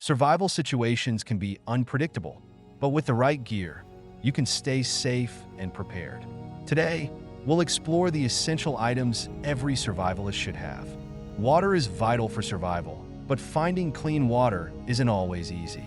Survival situations can be unpredictable, but with the right gear, you can stay safe and prepared. Today, we'll explore the essential items every survivalist should have. Water is vital for survival, but finding clean water isn't always easy.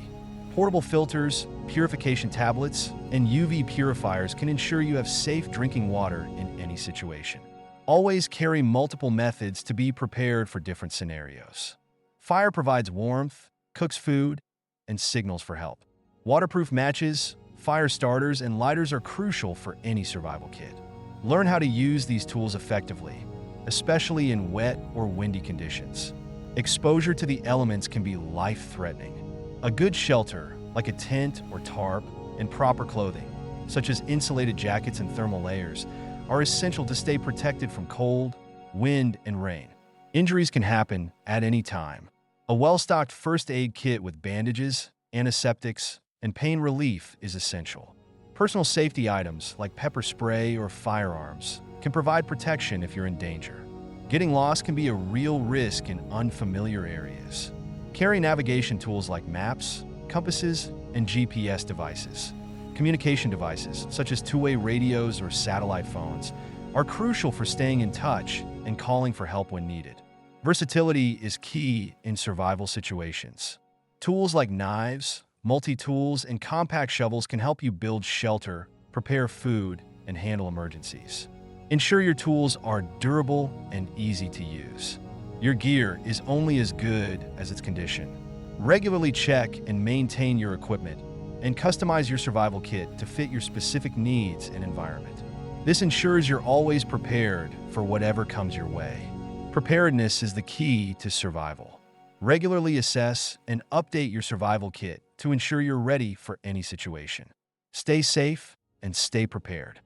Portable filters, purification tablets, and UV purifiers can ensure you have safe drinking water in any situation. Always carry multiple methods to be prepared for different scenarios. Fire provides warmth, cooks food, and signals for help. Waterproof matches, fire starters, and lighters are crucial for any survival kit. Learn how to use these tools effectively, especially in wet or windy conditions. Exposure to the elements can be life-threatening. A good shelter, like a tent or tarp, and proper clothing, such as insulated jackets and thermal layers, are essential to stay protected from cold, wind, and rain. Injuries can happen at any time. A well-stocked first aid kit with bandages, antiseptics, and pain relief is essential. Personal safety items like pepper spray or firearms can provide protection if you're in danger. Getting lost can be a real risk in unfamiliar areas. Carry navigation tools like maps, compasses, and GPS devices. Communication devices, such as two-way radios or satellite phones, are crucial for staying in touch and calling for help when needed. Versatility is key in survival situations. Tools like knives, multi-tools, and compact shovels can help you build shelter, prepare food, and handle emergencies. Ensure your tools are durable and easy to use. Your gear is only as good as its condition. Regularly check and maintain your equipment, and customize your survival kit to fit your specific needs and environment. This ensures you're always prepared for whatever comes your way. Preparedness is the key to survival. Regularly assess and update your survival kit to ensure you're ready for any situation. Stay safe and stay prepared.